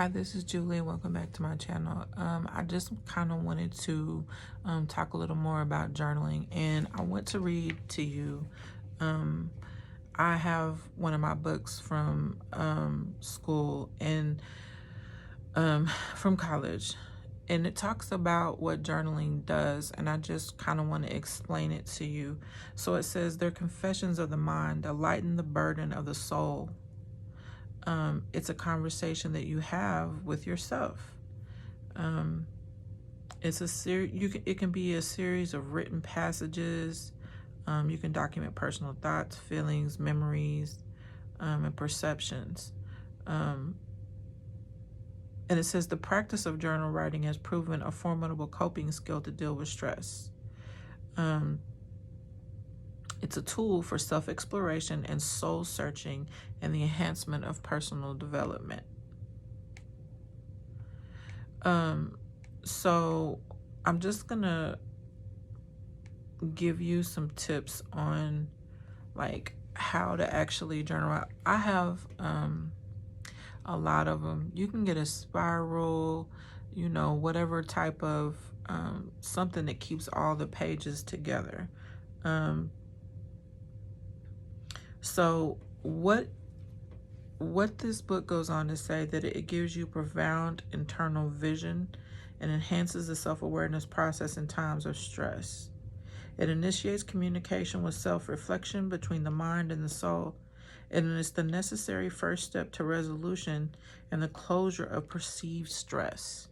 Hi, this is Julie. Welcome back to my channel. I just kind of wanted to talk a little more about journaling, and I want to read to you. I have one of my books from school and from college, and it talks about what journaling does, and I just kind of want to explain it to you. So it says, they're confessions of the mind that lighten the burden of the soul. It's a conversation that you have with yourself. It's a it can be a series of written passages. You can document personal thoughts, feelings, memories, and perceptions. And it says the practice of journal writing has proven a formidable coping skill to deal with stress. It's a tool for self-exploration and soul-searching and the enhancement of personal development. So I'm just gonna give you some tips on like how to actually journal. I have a lot of them. You can get a spiral, whatever type of something that keeps all the pages together. So what this book goes on to say, that it gives you profound internal vision and enhances the self-awareness process in times of stress. It initiates communication with self-reflection between the mind and the soul, and it's the necessary first step to resolution and the closure of perceived stress.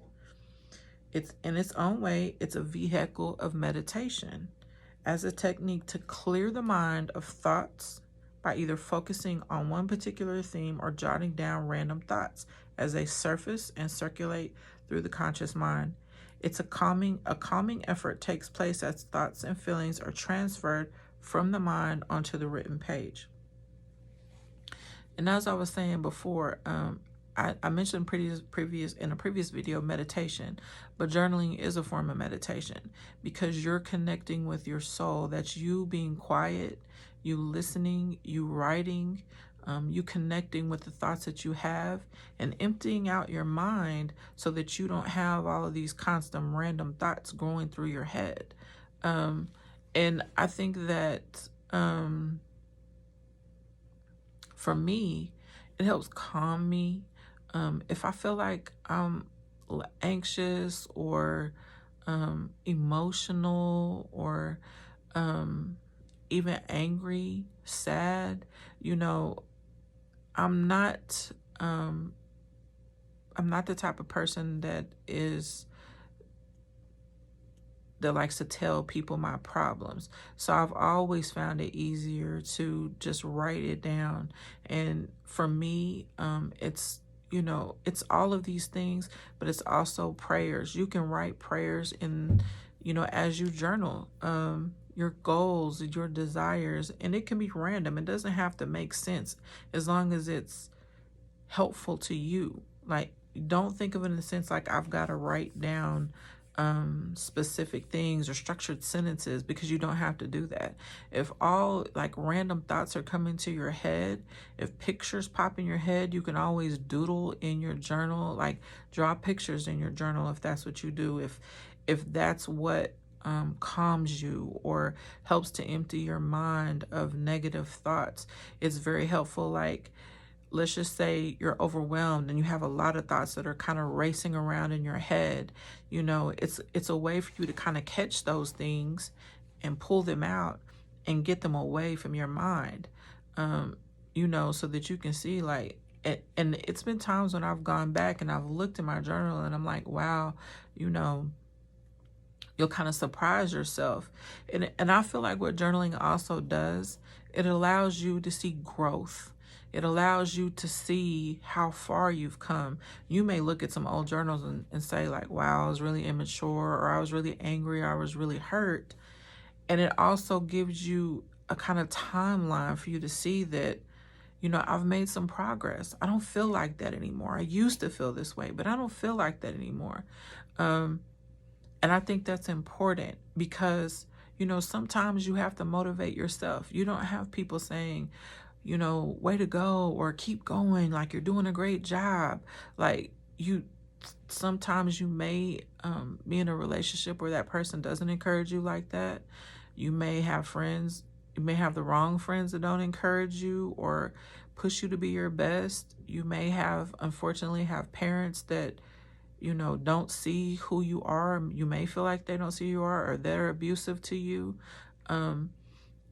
It's in its own way, it's a vehicle of meditation as a technique to clear the mind of thoughts by either focusing on one particular theme or jotting down random thoughts as they surface and circulate through the conscious mind. It's a calming effort takes place as thoughts and feelings are transferred from the mind onto the written page. And as I was saying before, I mentioned in a previous video meditation, but journaling is a form of meditation because you're connecting with your soul. That's you being quiet, you listening, you writing, you connecting with the thoughts that you have and emptying out your mind so that you don't have all of these constant random thoughts going through your head. And I think that for me, it helps calm me. If I feel like I'm anxious or emotional or even angry, sad, I'm not the type of person that likes to tell people my problems. So I've always found it easier to just write it down. And for me, it's all of these things, but it's also prayers. You can write prayers in, as you journal, your goals, your desires, and it can be random. It doesn't have to make sense as long as it's helpful to you. Like, don't think of it in the sense like I've got to write down specific things or structured sentences, because you don't have to do that. If all like random thoughts are coming to your head, if pictures pop in your head, you can always doodle in your journal, like draw pictures in your journal if that's what you do. If that's what calms you or helps to empty your mind of negative thoughts, it's very helpful. Like, let's just say you're overwhelmed and you have a lot of thoughts that are kind of racing around in your head. It's a way for you to kind of catch those things and pull them out and get them away from your mind, so that you can see, like, and it's been times when I've gone back and I've looked in my journal and I'm like, wow, you'll kind of surprise yourself. And I feel like what journaling also does, it allows you to see growth. It allows you to see how far you've come. You may look at some old journals and say like, wow, I was really immature, or I was really angry, or I was really hurt. And it also gives you a kind of timeline for you to see that, I've made some progress. I don't feel like that anymore. I used to feel this way, but I don't feel like that anymore. And I think that's important because, sometimes you have to motivate yourself. You don't have people saying, way to go, or keep going, like you're doing a great job. Like, you sometimes you may be in a relationship where that person doesn't encourage you like that. You may have friends, you may have the wrong friends that don't encourage you or push you to be your best. You may have, unfortunately, have parents that, you know, don't see who you are. You may feel like they don't see who you are, or they're abusive to you. And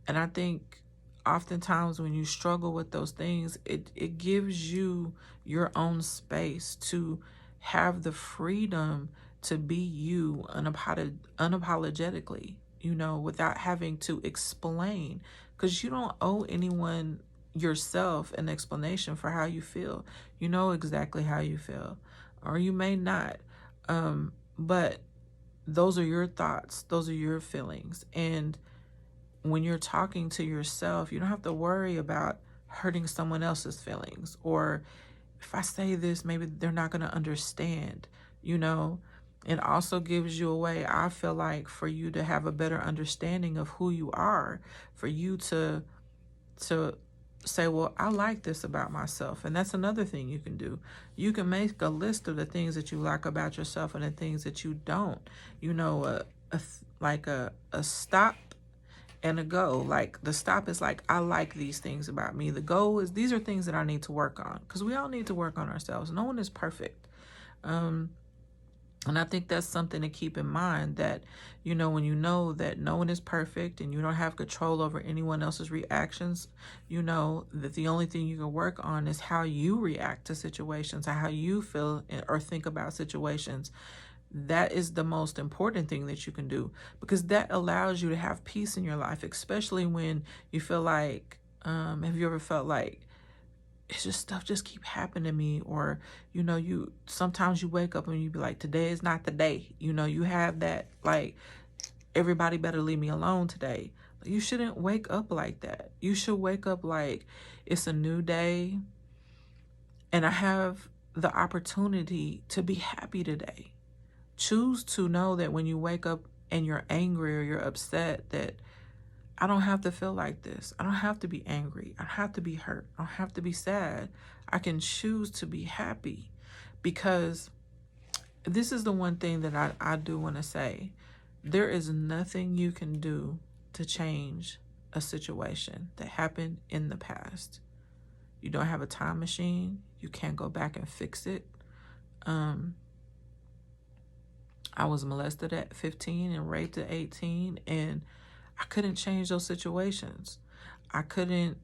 I think oftentimes when you struggle with those things, it gives you your own space to have the freedom to be you unapologetically, you know, without having to explain, because you don't owe anyone yourself an explanation for how you feel. You know exactly how you feel, or you may not. But those are your thoughts, those are your feelings. And when you're talking to yourself, you don't have to worry about hurting someone else's feelings, or if I say this, maybe they're not going to understand, you know. It also gives you a way, I feel like, for you to have a better understanding of who you are, for you to say, well, I like this about myself. And that's another thing you can do. You can make a list of the things that you like about yourself and the things that you don't. You know, a stop and a go. Like, the stop is like, I like these things about me. The go is, these are things that I need to work on, because we all need to work on ourselves. No one is perfect. And I think that's something to keep in mind, that, you know, when you know that no one is perfect and you don't have control over anyone else's reactions, you know that the only thing you can work on is how you react to situations, how you feel or think about situations. That is the most important thing that you can do, because that allows you to have peace in your life, especially when you feel like, have you ever felt like it's just stuff just keep happening to me? Or, you know, you sometimes you wake up and you be like, today is not the day. You know, you have that, like, everybody better leave me alone today. You shouldn't wake up like that. You should wake up like, it's a new day and I have the opportunity to be happy today. Choose to know that when you wake up and you're angry or you're upset, that I don't have to feel like this. I don't have to be angry. I don't have to be hurt. I don't have to be sad. I can choose to be happy, because this is the one thing that I do want to say. There is nothing you can do to change a situation that happened in the past. You don't have a time machine. You can't go back and fix it. I was molested at 15 and raped at 18, and I couldn't change those situations. I couldn't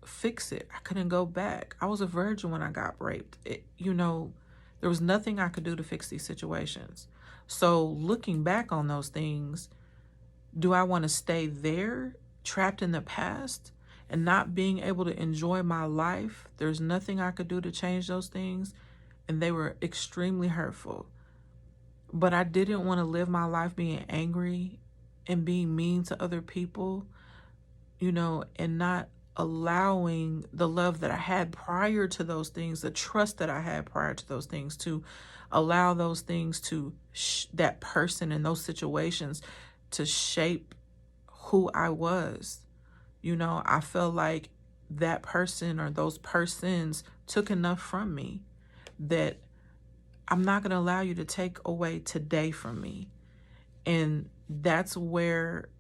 fix it. I couldn't go back. I was a virgin when I got raped. You know, there was nothing I could do to fix these situations. So looking back on those things, do I want to stay there, trapped in the past, and not being able to enjoy my life? There's nothing I could do to change those things, and they were extremely hurtful. But I didn't want to live my life being angry and being mean to other people, you know, and not allowing the love that I had prior to those things, the trust that I had prior to those things, to allow those things to, that person and those situations to shape who I was. You know, I felt like that person or those persons took enough from me that I'm not going to allow you to take away today from me. And that's where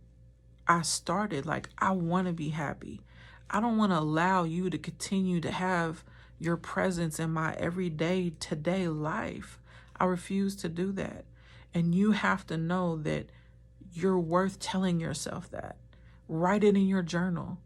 I started. Like, I want to be happy. I don't want to allow you to continue to have your presence in my everyday, today life. I refuse to do that. And you have to know that you're worth telling yourself that. Write it in your journal.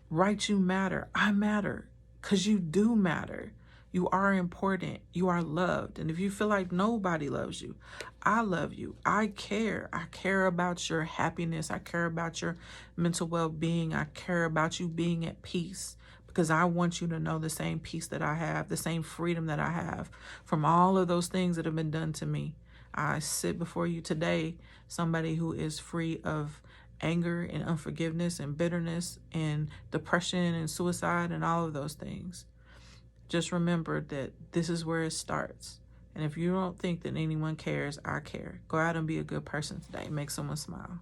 Write, you matter. I matter, because you do matter. You are important. You are loved. And if you feel like nobody loves you, I love you. I care. I care about your happiness. I care about your mental well-being. I care about you being at peace, because I want you to know the same peace that I have, the same freedom that I have from all of those things that have been done to me. I sit before you today, somebody who is free of anger and unforgiveness and bitterness and depression and suicide and all of those things. Just remember that this is where it starts. And if you don't think that anyone cares, I care. Go out and be a good person today. Make someone smile.